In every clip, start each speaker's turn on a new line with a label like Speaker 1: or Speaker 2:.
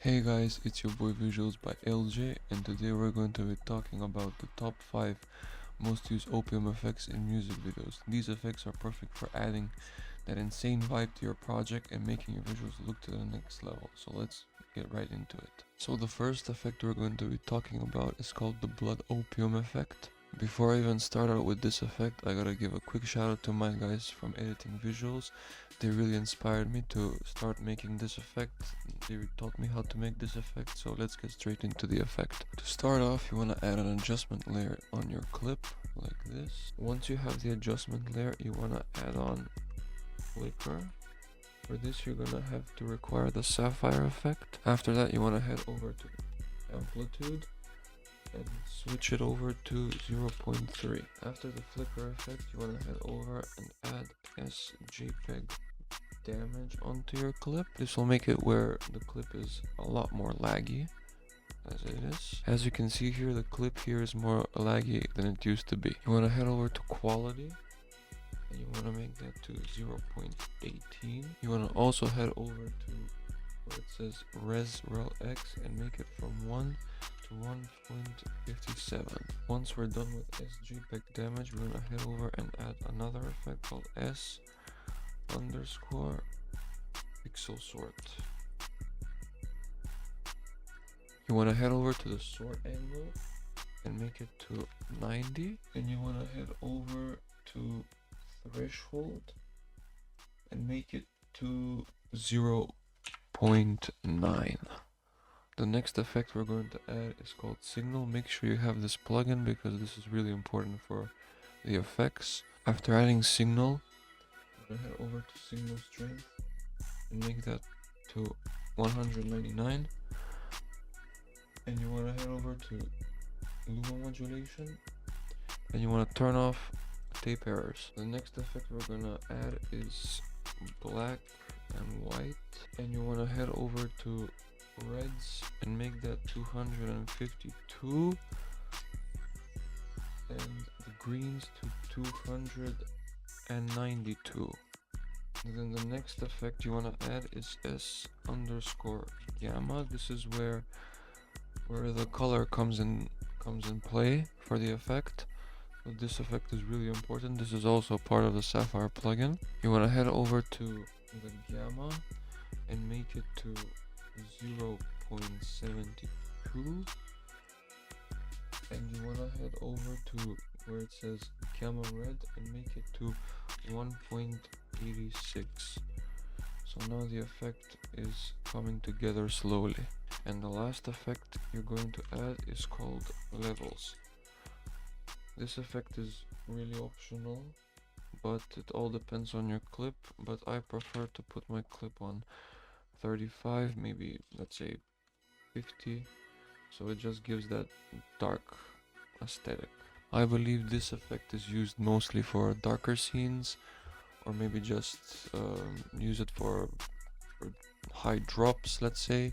Speaker 1: Hey guys, it's your boy Visualsbylj, and today we're going to be talking about the top 5 most used opium effects in music videos. These effects are perfect for adding that insane vibe to your project and making your visuals look to the next level. So let's get right into it. So the first effect we're going to be talking about is called the Blood Opium effect. Before I even start out with this effect, I gotta give a quick shout out to my guys from editing visuals. They really inspired me to start making this effect. They taught me how to make this effect, so let's get straight into the effect. To start off, you want to add an adjustment layer on your clip like this. Once you have the adjustment layer, you want to add on flicker. For this, you're gonna have to require the sapphire effect. After that, you want to head over to amplitude and switch it over to 0.3. After the flicker effect, you want to head over and add SJPEG damage onto your clip. This will make it where the clip is a lot more laggy as it is. As you can see here, the clip here is more laggy than it used to be. You want to head over to quality and you want to make that to 0.18. You want to also head over to where it says rel x and make it from 1 to 1.57. Once we're done with SJPEG damage, we're gonna head over and add another effect called S_pixel sort. You want to head over to the sort angle and make it to 90, and you want to head over to threshold and make it to 0.9. The next effect we're going to add is called signal. Make sure you have this plugin because this is really important for the effects. After adding signal, we're going to head over to signal strength and make that to 199. And you want to head over to luma modulation and you want to turn off tape errors. The next effect we're going to add is black and white, and you want to head over to reds and make that 252 and the greens to 292. And then the next effect you want to add is S_gamma. This is where the color comes in play for the effect. So this effect is really important. This is also part of the sapphire plugin. You want to head over to the gamma and make it to 0.72, and you want to head over to where it says gamma red and make it to 1.86. So now the effect is coming together slowly. And the last effect you're going to add is called levels. This effect is really optional, but it all depends on your clip, but I prefer to put my clip on 35, maybe let's say 50, so it just gives that dark aesthetic. I believe this effect is used mostly for darker scenes, or maybe just use it for high drops, let's say,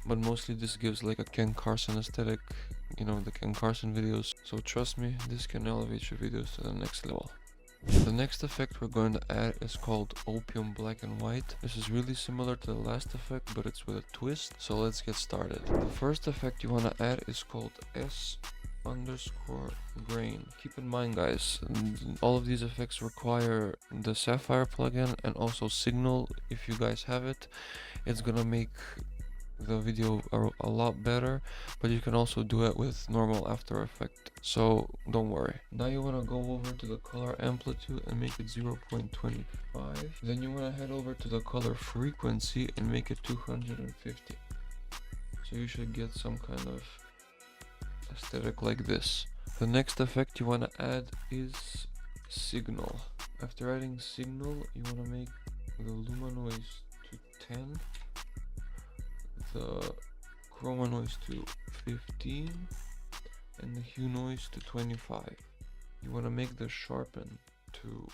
Speaker 1: but mostly this gives like a Ken Carson aesthetic, you know, the Ken Carson videos. So trust me, this can elevate your videos to the next level. The next effect we're going to add is called Opium Black and White. This is really similar to the last effect, but it's with a twist. So let's get started. The first effect you want to add is called S_grain. Keep in mind, guys, all of these effects require the sapphire plugin and also signal. If you guys have it, it's gonna make the video a lot better, but you can also do it with normal After Effect, so don't worry. Now you want to go over to the color amplitude and make it 0.25. Then you want to head over to the color frequency and make it 250. So you should get some kind of aesthetic like this. The next effect you want to add is signal. After adding signal, you want to make the luma noise to 10, the chroma noise to 15, and the hue noise to 25. You want to make the sharpen to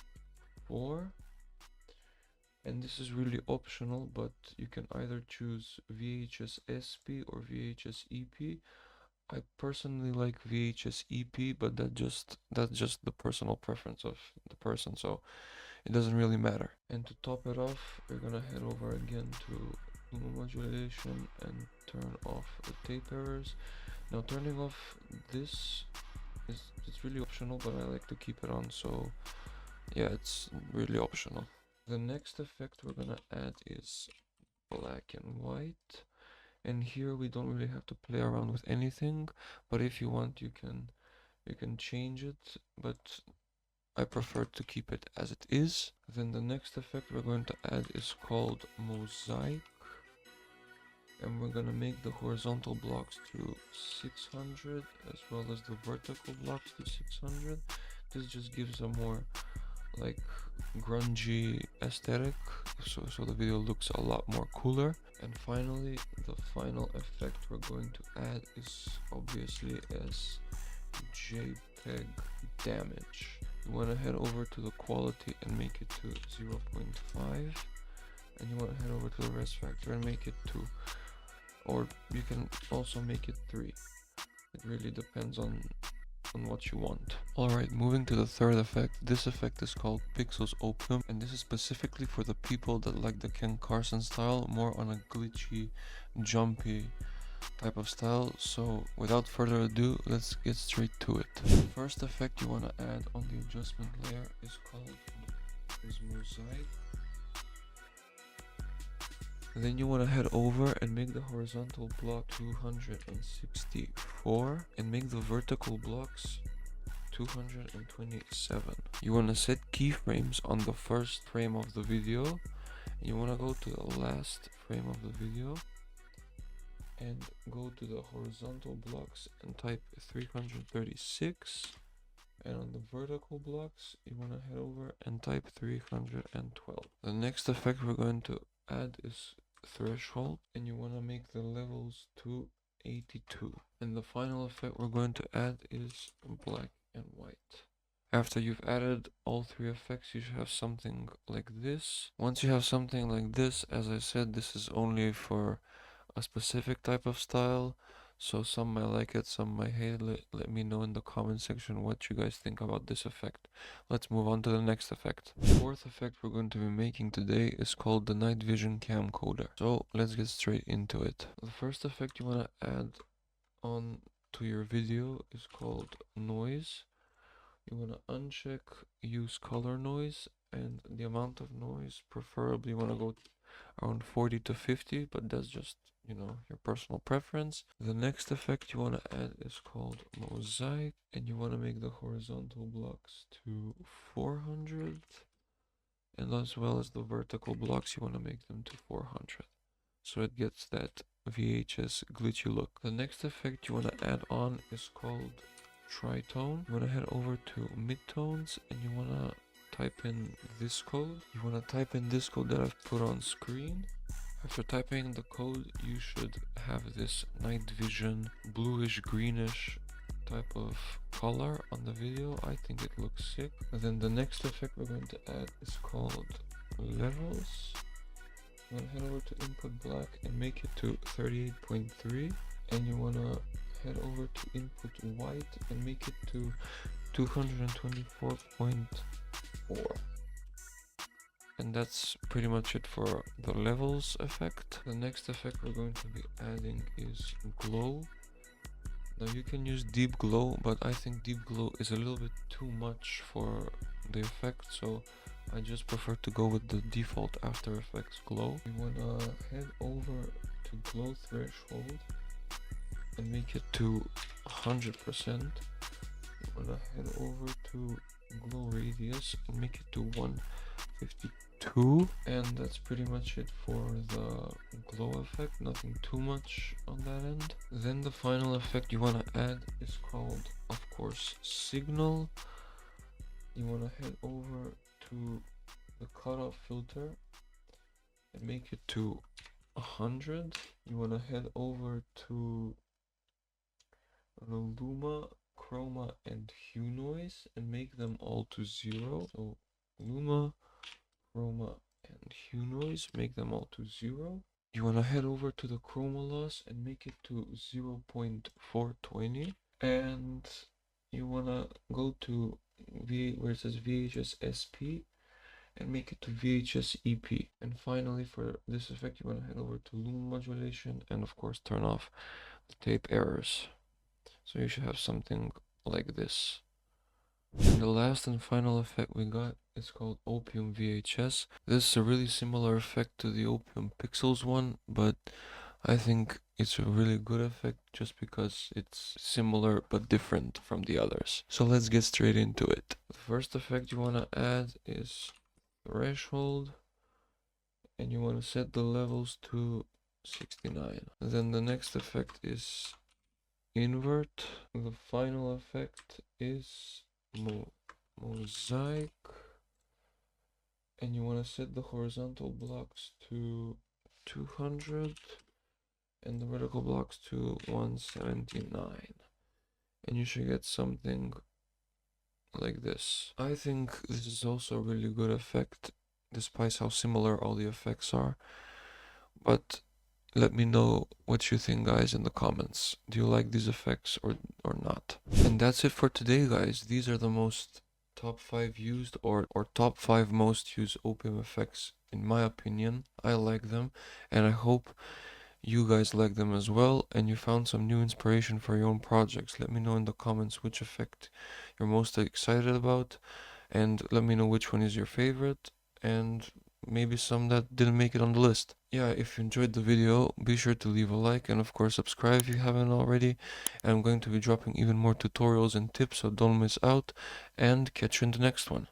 Speaker 1: 4, and this is really optional, but you can either choose VHS SP or VHS EP. I personally like VHS EP, but that's just the personal preference of the person, so it doesn't really matter. And to top it off, we're gonna head over again to modulation and turn off the tape errors. Now turning off this it's really optional, but I like to keep it on, so yeah, it's really optional. The next effect we're gonna add is black and white, and here we don't really have to play around with anything, but if you want you can change it, but I prefer to keep it as it is. Then the next effect we're going to add is called mosaic, and we're gonna make the horizontal blocks to 600 as well as the vertical blocks to 600. This just gives a more like grungy aesthetic, so the video looks a lot more cooler. And finally, the final effect we're going to add is obviously as JPEG damage. You want to head over to the quality and make it to 0.5, and you want to head over to the res factor and make it 2, or you can also make it 3. It really depends on what you want. Alright, moving to the third effect. This effect is called Pixels Opium, and this is specifically for the people that like the Carson style, more on a glitchy, jumpy type of style. So without further ado, let's get straight to it. The first effect you want to add on the adjustment layer is called mosaic. Then you want to head over and make the horizontal block 264 and make the vertical blocks 227. You want to set keyframes on the first frame of the video, and you want to go to the last frame of the video and go to the horizontal blocks and type 336, and on the vertical blocks you want to head over and type 312. The next effect we're going to add is threshold, and you want to make the levels to 82. And the final effect we're going to add is black and white. After you've added all three effects, you should have something like this. Once you have something like this, as I said, this is only for a specific type of style, so some might like it, some might hate it. Let me know in the comment section what you guys think about this effect. Let's move on to the next effect. The fourth effect we're going to be making today is called the night vision camcorder. So let's get straight into it. The first effect you want to add on to your video is called noise. You want to uncheck use color noise, and the amount of noise preferably you want to go around 40 to 50, but that's just, you know, your personal preference. The next effect you want to add is called mosaic, and you want to make the horizontal blocks to 400, and as well as the vertical blocks you want to make them to 400, so it gets that VHS glitchy look. The next effect you want to add on is called tritone. You want to head over to midtones, and you want to type in this code. You want to type in this code that I've put on screen. After typing the code, you should have this night vision bluish greenish type of color on the video. I think it looks sick. And then the next effect we're going to add is called levels. You want to head over to input black and make it to 38.3, and you want to head over to input white and make it to 224.4. And that's pretty much it for the levels effect. The next effect we're going to be adding is glow. Now you can use deep glow, but I think deep glow is a little bit too much for the effect, so I just prefer to go with the default After Effects glow. You wanna head over to glow threshold and make it to 100%. You wanna head over to glow radius and make it to 152, and that's pretty much it for the glow effect. Nothing too much on that end. Then the final effect you want to add is called, of course, signal. You want to head over to the cutoff filter and make it to 100. You want to head over to the luma, chroma, and hue noise and make them all to 0. So luma, chroma, and hue noise, make them all to 0. You want to head over to the chroma loss and make it to 0.420, and you want to go to where it says VHS SP and make it to VHS EP. And finally, for this effect, you want to head over to lumen modulation and of course turn off the tape errors. So you should have something like this. And the last and final effect we got is called Opium VHS. This is a really similar effect to the Opium Pixels one, but I think it's a really good effect just because it's similar but different from the others. So let's get straight into it. The first effect you want to add is threshold, and you want to set the levels to 69. Then the next effect is invert. The final effect is mosaic, and you want to set the horizontal blocks to 200 and the vertical blocks to 179, and you should get something like this. I think this is also a really good effect despite how similar all the effects are, but let me know what you think, guys, in the comments. Do you like these effects or not? And that's it for today, guys. These are the most top 5 used or top 5 most used opium effects in my opinion. I like them, and I hope you guys like them as well, and you found some new inspiration for your own projects. Let me know in the comments which effect you're most excited about, and let me know which one is your favorite, and maybe some that didn't make it on the list. Yeah, if you enjoyed the video, be sure to leave a like, and of course subscribe if you haven't already. And I'm going to be dropping even more tutorials and tips, so don't miss out, and catch you in the next one.